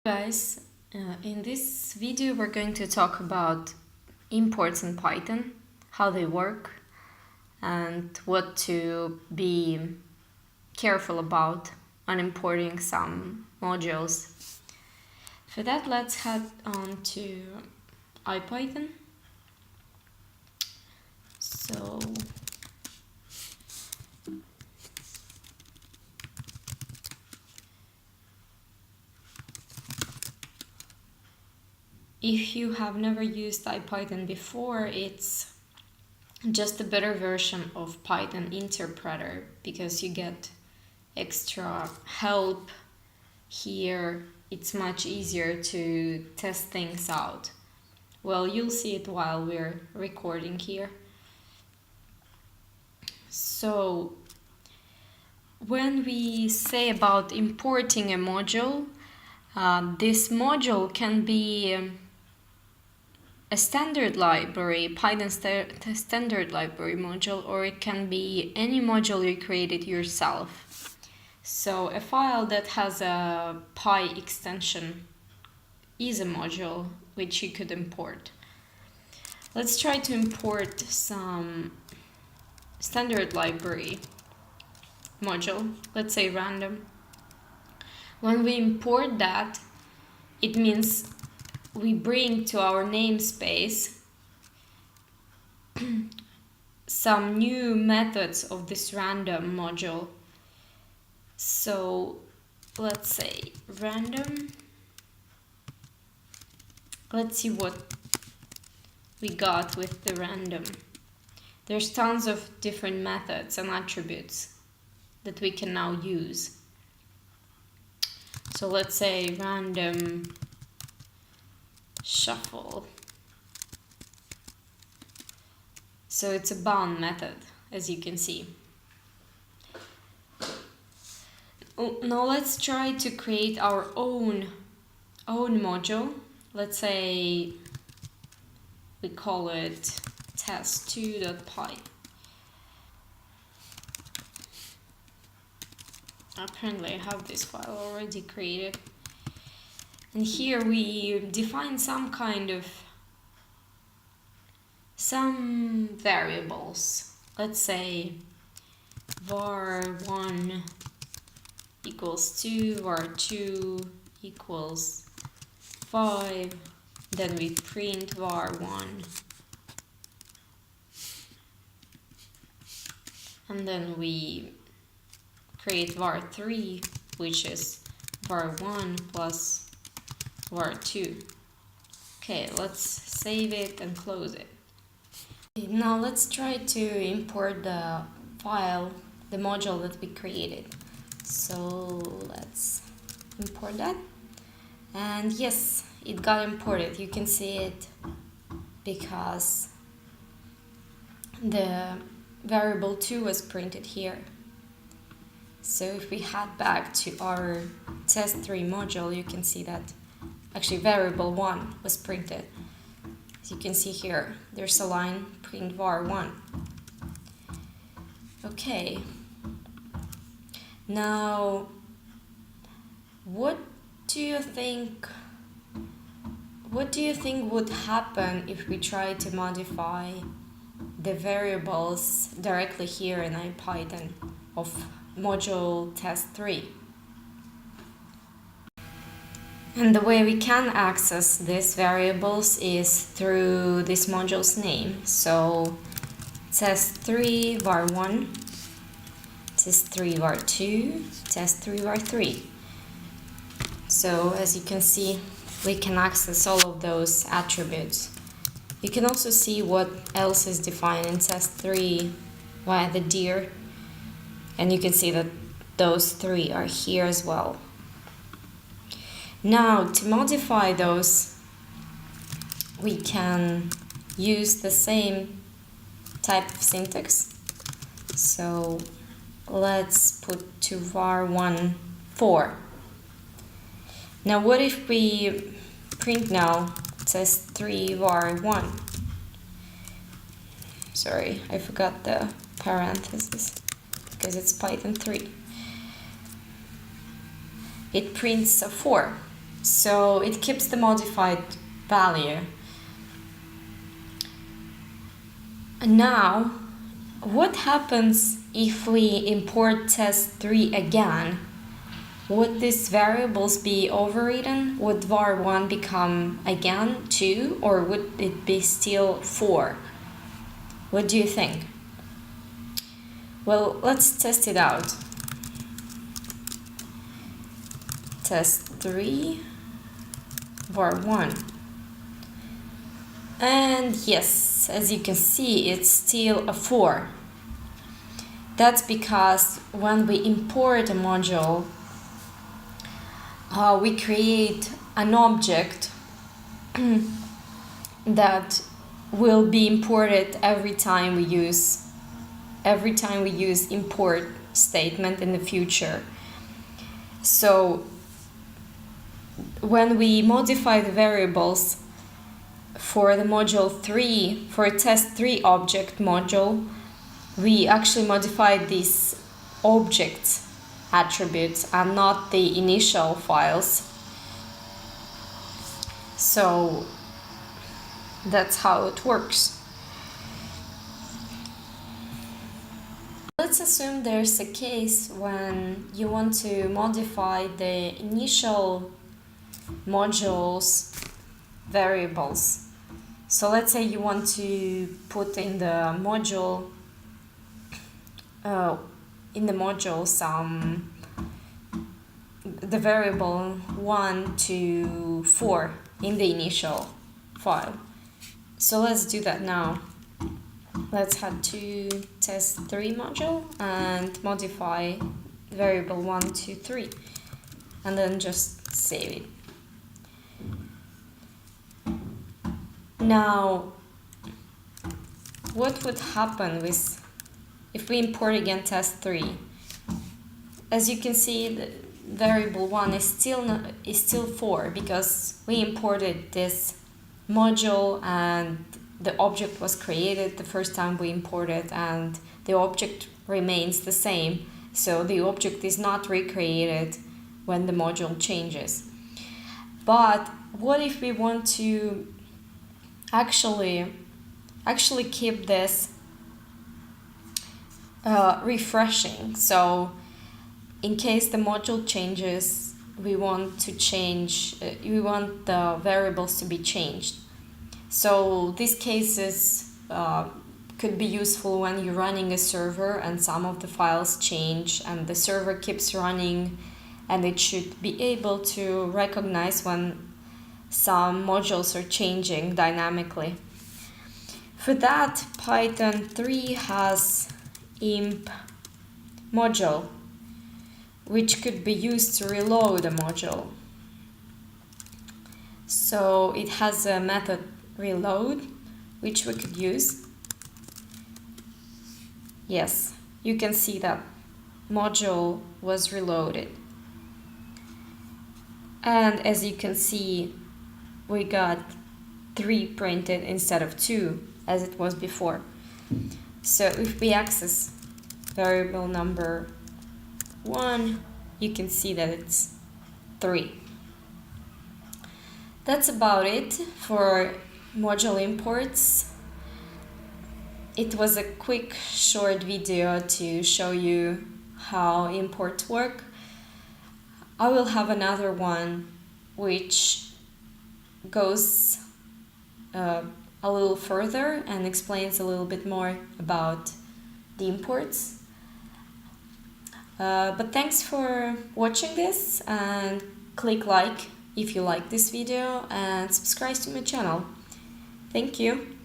Guys, in this video we're going to talk about imports in Python, how they work, and what to be careful about when importing some modules. For that, let's head on to IPython. So if you have never used IPython before, it's just a better version of Python interpreter because you get extra help here. It's much easier to test things out. Well, you'll see it while we're recording here. So when we say about importing a module, this module can be a standard library, Python standard library module, or it can be any module you created yourself. So a file that has a Py extension is a module which you could import. Let's try to import some standard library module, let's say random. When we import that, it means we bring to our namespace some new methods of this random module. So let's say random. Let's see what we got with the random. There's tons of different methods and attributes that we can now use. So let's say random shuffle. So it's a bound method, as you can see. Now let's try to create our own module. Let's say we call it test2.py. Apparently I have this file already created. And here we define some variables. Let's say var1 equals 2, var2 equals 5, then we print var1, and then we create var3, which is var1 plus var2. Okay, let's save it and close it. Now let's try to import the file, the module that we created. So let's import that. And yes, it got imported. You can see it because the variable 2 was printed here. So if we head back to our test3 module, you can see that actually variable 1 was printed. As you can see here, there's a line print var1. Okay. Now, what do you think would happen if we try to modify the variables directly here in IPython of module test3? And the way we can access these variables is through this module's name. So test3 var1, test3 var2, test3 var3. So as you can see, we can access all of those attributes. You can also see what else is defined in test3 via the dir, and you can see that those 3 are here as well. Now, to modify those, we can use the same type of syntax. So let's put to var1 4. Now what if we print now test3 var1? Sorry, I forgot the parentheses because it's Python 3. It prints a 4. so it keeps the modified value. And now, what happens if we import test3 again? Would these variables be overridden? Would var1 become again 2, or would it be still 4? What do you think? Well, let's test it out. Test3 var1. And yes, as you can see, it's still a 4. That's because when we import a module, we create an object that will be imported every time we use import statement in the future. So when we modify the variables for the module 3, for a test3 object module, we actually modify these object attributes and not the initial files. So that's how it works. Let's assume there's a case when you want to modify the initial module's variables. So let's say you want to put in the module the variable 1 to 4 in the initial file. So let's do that now. Let's head to test3 module and modify variable 1 to 3 and then just save it. Now, what would happen if we import again test3? As you can see, the variable 1 is still 4 because we imported this module and the object was created the first time we imported, and the object remains the same. So the object is not recreated when the module changes. But what if we want to actually keep this refreshing? So in case the module changes, we want the variables to be changed. So these cases could be useful when you're running a server and some of the files change and the server keeps running, and it should be able to recognize when some modules are changing dynamically. For that, Python 3 has imp module, which could be used to reload a module. So it has a method reload, which we could use. Yes, you can see that module was reloaded. And as you can see, we got 3 printed instead of 2 as it was before. So if we access variable number 1, you can see that it's 3. That's about it for module imports. It was a quick, short video to show you how imports work. I will have another one which goes a little further and explains a little bit more about the imports. But thanks for watching this, and click like if you like this video and subscribe to my channel. Thank you.